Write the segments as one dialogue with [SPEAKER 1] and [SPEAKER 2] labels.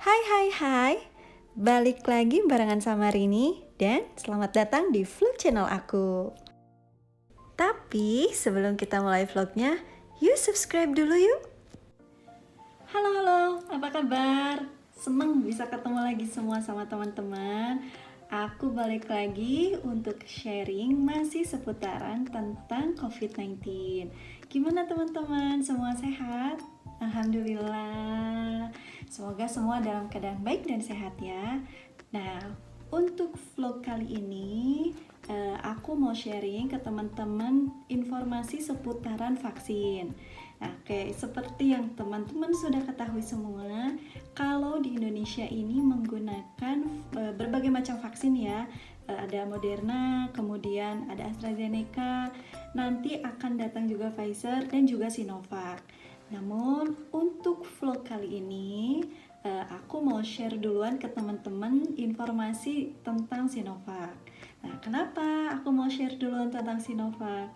[SPEAKER 1] Hai hai hai, balik lagi barengan sama Rini dan selamat datang di vlog channel aku. Tapi sebelum kita mulai vlognya, yuk subscribe dulu yuk. Halo, apa kabar? Seneng bisa ketemu lagi semua sama teman-teman. Aku balik lagi untuk sharing masih seputaran tentang COVID-19. Gimana teman-teman, semua sehat? Alhamdulillah. Semoga semua dalam keadaan baik dan sehat ya. Nah, untuk vlog kali ini aku mau sharing ke teman-teman informasi seputaran vaksin. Nah, seperti yang teman-teman sudah ketahui semua, kalau di Indonesia ini menggunakan berbagai macam vaksin ya. Ada Moderna, kemudian ada AstraZeneca, nanti akan datang juga Pfizer dan juga Sinovac. Namun untuk vlog kali ini aku mau share duluan ke teman-teman informasi tentang Sinovac. Nah, kenapa aku mau share duluan tentang Sinovac?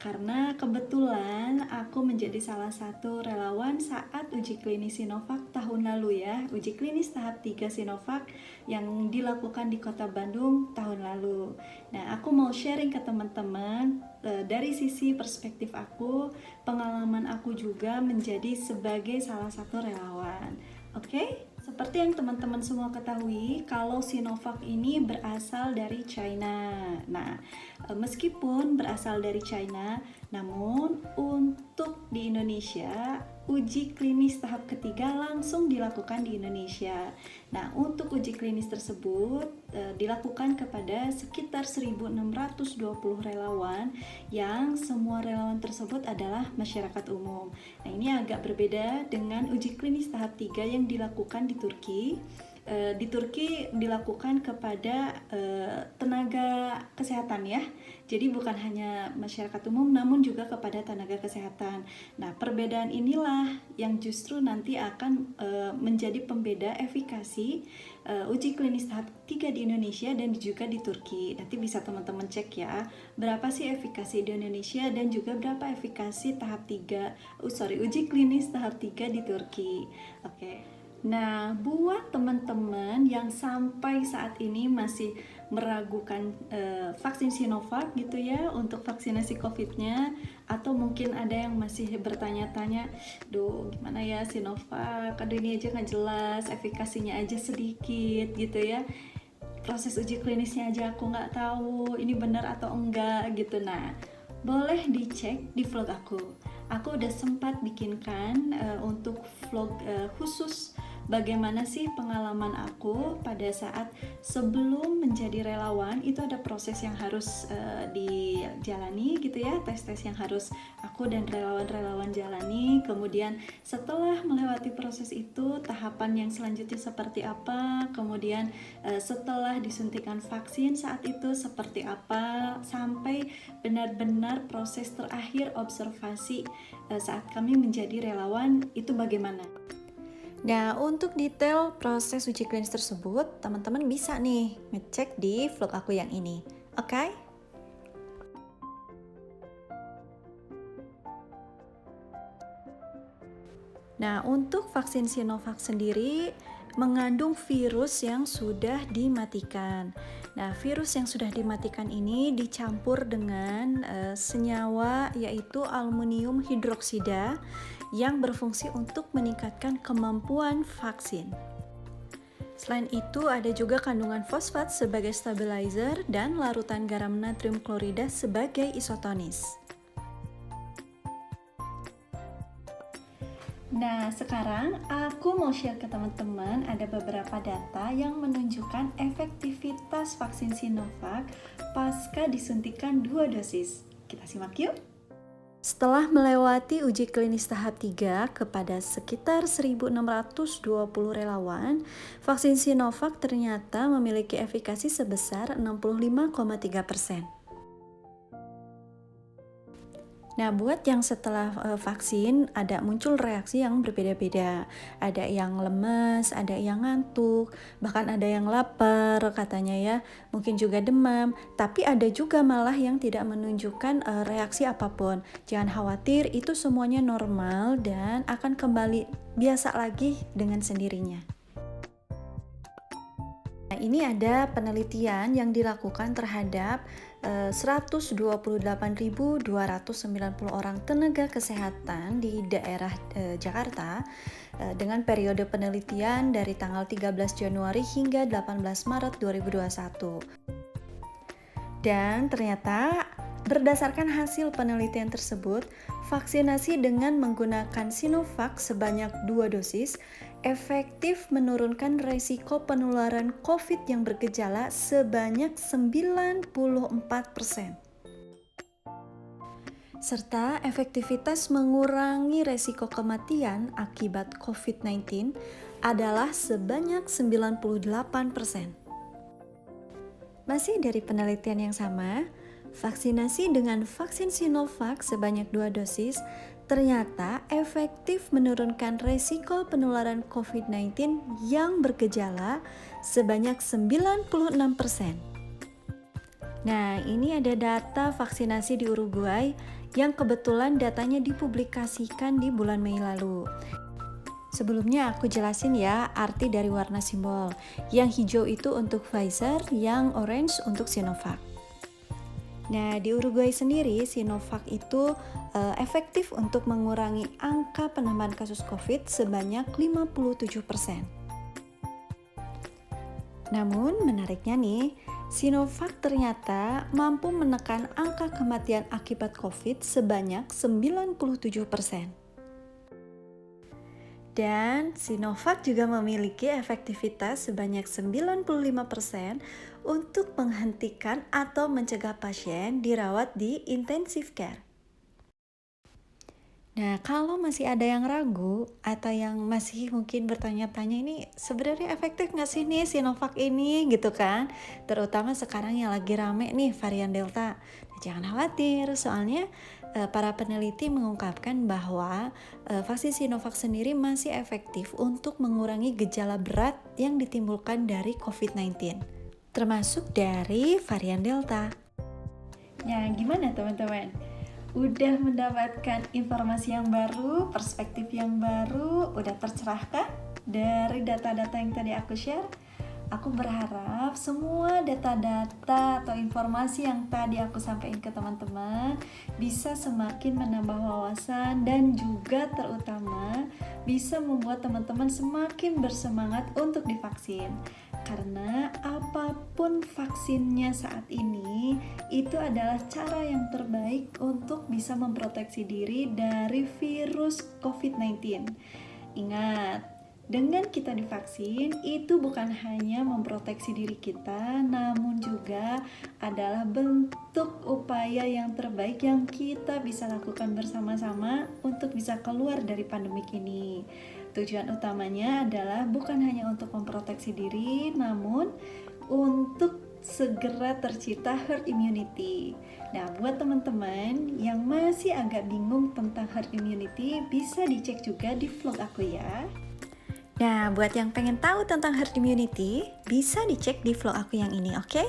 [SPEAKER 1] Karena kebetulan aku menjadi salah satu relawan saat uji klinis Sinovac tahun lalu ya, uji klinis tahap 3 Sinovac yang dilakukan di Kota Bandung tahun lalu. Nah, aku mau sharing ke teman-teman dari sisi perspektif aku, pengalaman aku juga menjadi sebagai salah satu relawan. Oke? Seperti yang teman-teman semua ketahui, kalau Sinovac ini berasal dari China. Nah, meskipun berasal dari China, namun untuk di Indonesia, uji klinis tahap ketiga langsung dilakukan di Indonesia. Nah, untuk uji klinis tersebut dilakukan kepada sekitar 1.620 relawan yang semua relawan tersebut adalah masyarakat umum. Nah, ini agak berbeda dengan uji klinis tahap 3 yang dilakukan di Turki. Di Turki dilakukan kepada tenaga kesehatan ya. Jadi bukan hanya masyarakat umum namun juga kepada tenaga kesehatan. Nah, perbedaan inilah yang justru nanti akan menjadi pembeda efikasi uji klinis tahap 3 di Indonesia dan juga di Turki. Nanti bisa teman-teman cek ya, berapa sih efikasi di Indonesia dan juga berapa efikasi tahap 3, uji klinis tahap 3 di Turki. Oke. Nah, buat teman-teman yang sampai saat ini masih meragukan vaksin Sinovac gitu ya untuk vaksinasi COVID-nya, atau mungkin ada yang masih bertanya-tanya, duh gimana ya Sinovac, aduh ini aja nggak jelas, efikasinya aja sedikit gitu ya, proses uji klinisnya aja aku nggak tahu ini benar atau enggak gitu. Nah, boleh dicek di vlog aku udah sempat bikinkan untuk vlog khusus bagaimana sih pengalaman aku pada saat sebelum menjadi relawan. Itu ada proses yang harus dijalani gitu ya, tes-tes yang harus aku dan relawan-relawan jalani. Kemudian setelah melewati proses itu, tahapan yang selanjutnya seperti apa, kemudian setelah disuntikan vaksin saat itu seperti apa, sampai benar-benar proses terakhir observasi saat kami menjadi relawan itu bagaimana. Nah, untuk detail proses uji klinis tersebut, teman-teman bisa nih ngecek di vlog aku yang ini. Oke? Nah, untuk vaksin Sinovac sendiri mengandung virus yang sudah dimatikan. Nah, virus yang sudah dimatikan ini dicampur dengan senyawa yaitu aluminium hidroksida yang berfungsi untuk meningkatkan kemampuan vaksin. Selain itu, ada juga kandungan fosfat sebagai stabilizer dan larutan garam natrium klorida sebagai isotonis. Nah, sekarang aku mau share ke teman-teman ada beberapa data yang menunjukkan efektivitas vaksin Sinovac pasca disuntikan 2 dosis. Kita simak yuk. Setelah melewati uji klinis tahap 3 kepada sekitar 1.620 relawan, vaksin Sinovac ternyata memiliki efikasi sebesar 65,3%. Nah, buat yang setelah vaksin ada muncul reaksi yang berbeda-beda. Ada yang lemes, ada yang ngantuk, bahkan ada yang lapar katanya ya, mungkin juga demam, tapi ada juga malah yang tidak menunjukkan reaksi apapun. Jangan khawatir, itu semuanya normal dan akan kembali biasa lagi dengan sendirinya. ini ada penelitian yang dilakukan terhadap 128.290 orang tenaga kesehatan di daerah Jakarta dengan periode penelitian dari tanggal 13 Januari hingga 18 Maret 2021. Dan ternyata berdasarkan hasil penelitian tersebut, vaksinasi dengan menggunakan Sinovac sebanyak 2 dosis efektif menurunkan resiko penularan COVID yang bergejala sebanyak 94%. Serta efektivitas mengurangi resiko kematian akibat COVID-19 adalah sebanyak 98%. Masih dari penelitian yang sama, vaksinasi dengan vaksin Sinovac sebanyak 2 dosis ternyata efektif menurunkan resiko penularan COVID-19 yang bergejala sebanyak 96%. Nah, ini ada data vaksinasi di Uruguay yang kebetulan datanya dipublikasikan di bulan Mei lalu. Sebelumnya aku jelasin ya arti dari warna simbol. Yang hijau itu untuk Pfizer, yang orange untuk Sinovac. Nah, di Uruguay sendiri, Sinovac itu efektif untuk mengurangi angka penambahan kasus COVID sebanyak 57%. Namun, menariknya nih, Sinovac ternyata mampu menekan angka kematian akibat COVID sebanyak 97%. Dan Sinovac juga memiliki efektivitas sebanyak 95% untuk menghentikan atau mencegah pasien dirawat di intensive care. Nah, kalau masih ada yang ragu atau yang masih mungkin bertanya-tanya ini sebenarnya efektif nggak sih nih Sinovac ini gitu kan? Terutama sekarang yang lagi rame nih varian Delta. Nah, jangan khawatir, soalnya para peneliti mengungkapkan bahwa vaksin Sinovac sendiri masih efektif untuk mengurangi gejala berat yang ditimbulkan dari COVID-19, termasuk dari varian Delta. Nah, gimana teman-teman? Udah mendapatkan informasi yang baru, perspektif yang baru, udah tercerahkan dari data-data yang tadi aku share? Aku berharap semua data-data atau informasi yang tadi aku sampaikan ke teman-teman bisa semakin menambah wawasan dan juga terutama bisa membuat teman-teman semakin bersemangat untuk divaksin. Karena apapun vaksinnya saat ini, itu adalah cara yang terbaik untuk bisa memproteksi diri dari virus COVID-19. Ingat, dengan kita divaksin, itu bukan hanya memproteksi diri kita, namun juga adalah bentuk upaya yang terbaik yang kita bisa lakukan bersama-sama untuk bisa keluar dari pandemik ini. Tujuan utamanya adalah bukan hanya untuk memproteksi diri, namun untuk segera tercipta herd immunity. Nah, buat teman-teman yang masih agak bingung tentang herd immunity, bisa dicek juga di vlog aku ya. Nah, buat yang pengen tahu tentang herd immunity, bisa dicek di vlog aku yang ini, oke?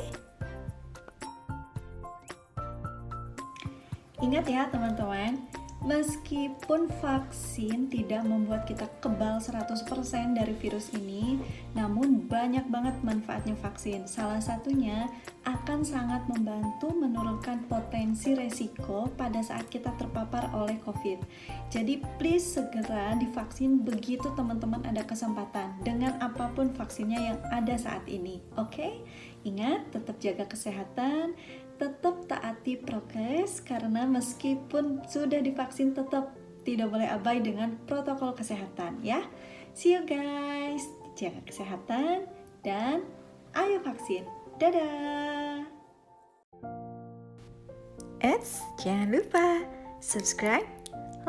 [SPEAKER 1] Ingat ya teman-teman, meskipun vaksin tidak membuat kita kebal 100% dari virus ini, namun banyak banget manfaatnya vaksin. Salah satunya akan sangat membantu menurunkan potensi resiko pada saat kita terpapar oleh COVID. Jadi please segera divaksin begitu teman-teman ada kesempatan dengan apapun vaksinnya yang ada saat ini. Oke? Ingat, tetap jaga kesehatan, tetap taati prokes karena meskipun sudah divaksin tetap tidak boleh abai dengan protokol kesehatan ya. See you guys, jaga kesehatan dan ayo vaksin. Dadah. Jangan lupa subscribe,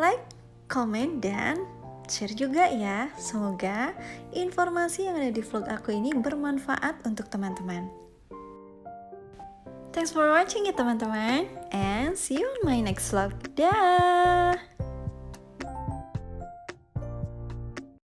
[SPEAKER 1] like, komen, dan share juga ya. Semoga informasi yang ada di vlog aku ini bermanfaat untuk teman-teman. Thanks for watching ya teman-teman, and see you on my next vlog. Dah.